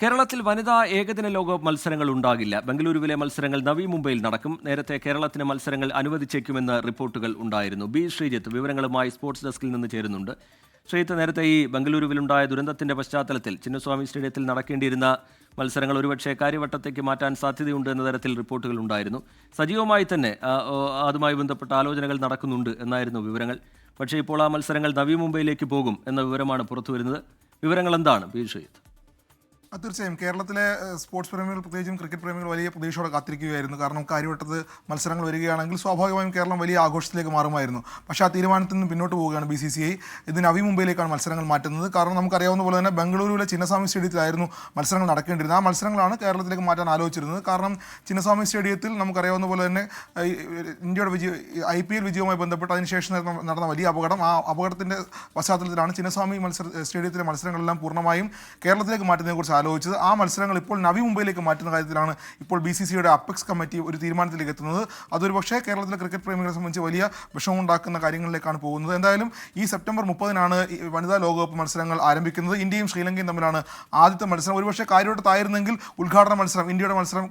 കേരളത്തിൽ വനിതാ ഏകദിന ലോകകപ്പ് മത്സരങ്ങൾ ഉണ്ടാകില്ല. ബംഗളൂരുവിലെ മത്സരങ്ങൾ നവി മുംബൈയിൽ നടക്കും. നേരത്തെ കേരളത്തിന് മത്സരങ്ങൾ അനുവദിച്ചേക്കുമെന്ന് റിപ്പോർട്ടുകൾ ഉണ്ടായിരുന്നു. ബി ശ്രീജിത്ത് വിവരങ്ങളുമായി സ്പോർട്സ് ഡെസ്കിൽ നിന്ന് ചേരുന്നുണ്ട്. ശ്രീജിത്ത്, നേരത്തെ ഈ ബംഗളൂരുവിലുണ്ടായ ദുരന്തത്തിന്റെ പശ്ചാത്തലത്തിൽ ചിന്നസ്വാമി സ്റ്റേഡിയത്തിൽ നടക്കേണ്ടിയിരുന്ന മത്സരങ്ങൾ ഒരുപക്ഷെ കാര്യവട്ടത്തേക്ക് മാറ്റാൻ സാധ്യതയുണ്ട് എന്ന തരത്തിൽ റിപ്പോർട്ടുകൾ ഉണ്ടായിരുന്നു. സജീവമായി തന്നെ അതുമായി ബന്ധപ്പെട്ട ആലോചനകൾ നടക്കുന്നുണ്ട് എന്നായിരുന്നു വിവരങ്ങൾ. പക്ഷേ ഇപ്പോൾ ആ മത്സരങ്ങൾ നവി മുംബൈയിലേക്ക് പോകും എന്ന വിവരമാണ് പുറത്തുവരുന്നത്. വിവരങ്ങൾ എന്താണ് ബി ശ്രീജിത്ത്? തീർച്ചയായും കേരളത്തിലെ സ്പോർട്സ് പ്രേമികൾ, പ്രത്യേകിച്ചും ക്രിക്കറ്റ് പ്രേമികൾ വലിയ പ്രതീക്ഷയോടെ കാത്തിരിക്കുകയായിരുന്നു. കാരണം കാര്യവട്ടത്ത് മത്സരങ്ങൾ വരികയാണെങ്കിൽ സ്വാഭാവികമായും കേരളം വലിയ ആഘോഷത്തിലേക്ക് മാറുമായിരുന്നു. പക്ഷേ ആ തീരുമാനത്തിൽ നിന്ന് പിന്നോട്ട് പോവുകയാണ് BCCI. ഇത് നവി മുംബൈയിലേക്കാണ് മത്സരങ്ങൾ മാറ്റുന്നത്. കാരണം നമുക്കറിയാവുന്ന പോലെ തന്നെ ബംഗളൂരുവിലെ ചിന്നസ്വാമി സ്റ്റേഡിയത്തിലായിരുന്നു മത്സരങ്ങൾ നടക്കേണ്ടിയിരുന്നത്. ആ മത്സരങ്ങളാണ് കേരളത്തിലേക്ക് മാറ്റാൻ ആലോചിച്ചിരുന്നത്. കാരണം ചിന്നസ്വാമി സ്റ്റേഡിയത്തിൽ നമുക്കറിയാവുന്ന പോലെ തന്നെ ഇന്ത്യയുടെ IPL വിജയവുമായി ബന്ധപ്പെട്ട് അതിനുശേഷം നടന്ന വലിയ അപകടം, ആ അപകടത്തിൻ്റെ പശ്ചാത്തലത്തിലാണ് ചിന്നസ്വാമി സ്റ്റേഡിയത്തിലെ മത്സരങ്ങളെല്ലാം പൂർണ്ണമായും കേരളത്തിലേക്ക് മാറ്റുന്നതിനെക്കുറിച്ച് ആലോചിച്ചത്. ആ മത്സരങ്ങൾ ഇപ്പോൾ നവി മുംബൈയിലേക്ക് മാറ്റുന്ന കാര്യത്തിലാണ് ഇപ്പോൾ BCCIയുടെ അപ്പെക്സ് കമ്മിറ്റി ഒരു തീരുമാനത്തിലേക്ക് എത്തുന്നത്. അതൊരു പക്ഷേ കേരളത്തിലെ ക്രിക്കറ്റ് പ്രേമികളെ സംബന്ധിച്ച് വലിയ വിഷമമുണ്ടാക്കുന്ന കാര്യങ്ങളിലേക്കാണ് പോകുന്നത്. എന്തായാലും ഈ സെപ്റ്റംബർ 30-നാണ് വനിതാ ലോകകപ്പ് മത്സരങ്ങൾ ആരംഭിക്കുന്നത്. ഇന്ത്യയും ശ്രീലങ്കയും തമ്മിലാണ് ആദ്യത്തെ മത്സരം. ഒരുപക്ഷെ കാര്യവട്ടത്തായിരുന്നെങ്കിൽ ഉദ്ഘാടന മത്സരം, ഇന്ത്യയുടെ മത്സരം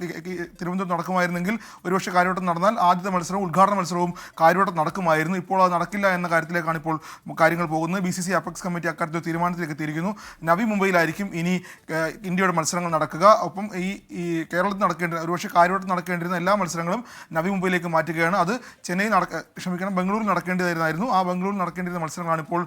തിരുവനന്തപുരത്ത് നടക്കുമായിരുന്നെങ്കിൽ ഒരുപക്ഷെ കാര്യവട്ടം നടന്നാൽ ആദ്യത്തെ മത്സരവും ഉദ്ഘാടന മത്സരവും കാര്യവട്ടം നടക്കുമായിരുന്നു. ഇപ്പോൾ അത് നടക്കില്ല എന്ന കാര്യത്തിലേക്കാണ് ഇപ്പോൾ കാര്യങ്ങൾ പോകുന്നത്. BCCI അപ്പെക്സ് കമ്മിറ്റി അക്കാര്യത്തിൽ തീരുമാനത്തിലേക്ക് എത്തിയിരിക്കുന്നു. നവി മുംബൈയിലായിരിക്കും ഇനി ഇന്ത്യയുടെ മത്സരങ്ങൾ നടക്കുക. ഒപ്പം ഈ കേരളത്തിൽ ഒരുപക്ഷെ കാര്യവട്ടം നടക്കേണ്ടിരുന്ന എല്ലാ മത്സരങ്ങളും നവി മുംബൈയിലേക്ക് മാറ്റുകയാണ്. അത് ബംഗളൂരിൽ നടക്കേണ്ടതായിരുന്നു. ആ ബംഗളൂരിൽ നടക്കേണ്ടിരുന്ന മത്സരങ്ങളാണ് ഇപ്പോൾ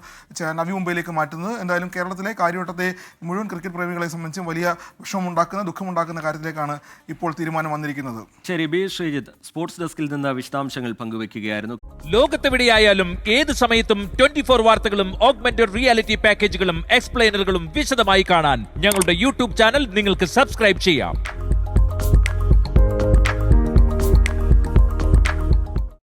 നവി മുംബൈയിലേക്ക് മാറ്റുന്നത്. എന്തായാലും കേരളത്തിലെ കാര്യവട്ടത്തെ മുഴുവൻ ക്രിക്കറ്റ് പ്രേമികളെ സംബന്ധിച്ചും വലിയ വിഷമമുണ്ടാക്കുന്ന, ദുഃഖമുണ്ടാക്കുന്ന കാര്യത്തിലേക്കാണ് ഇപ്പോൾ തീരുമാനം വന്നിരിക്കുന്നത്. ശരി, ബി ശ്രീജിത്ത് സ്പോർട്സ് ഡെസ്കിൽ നിന്ന് വിശദാംശങ്ങൾ പങ്കുവയ്ക്കുകയായിരുന്നു. ലോകത്തെവിടെയായാലും ഏത് സമയത്തും 24 വാർത്തകളും ഓഗ്മെന്റഡ് റിയാലിറ്റി പാക്കേജുകളും എക്സ്പ്ലെയിനറുകളും വിശദമായി കാണാൻ ഞങ്ങളുടെ യൂട്യൂബ് ചാനൽ നിങ്ങൾക്ക് സബ്സ്ക്രൈബ് ചെയ്യാം.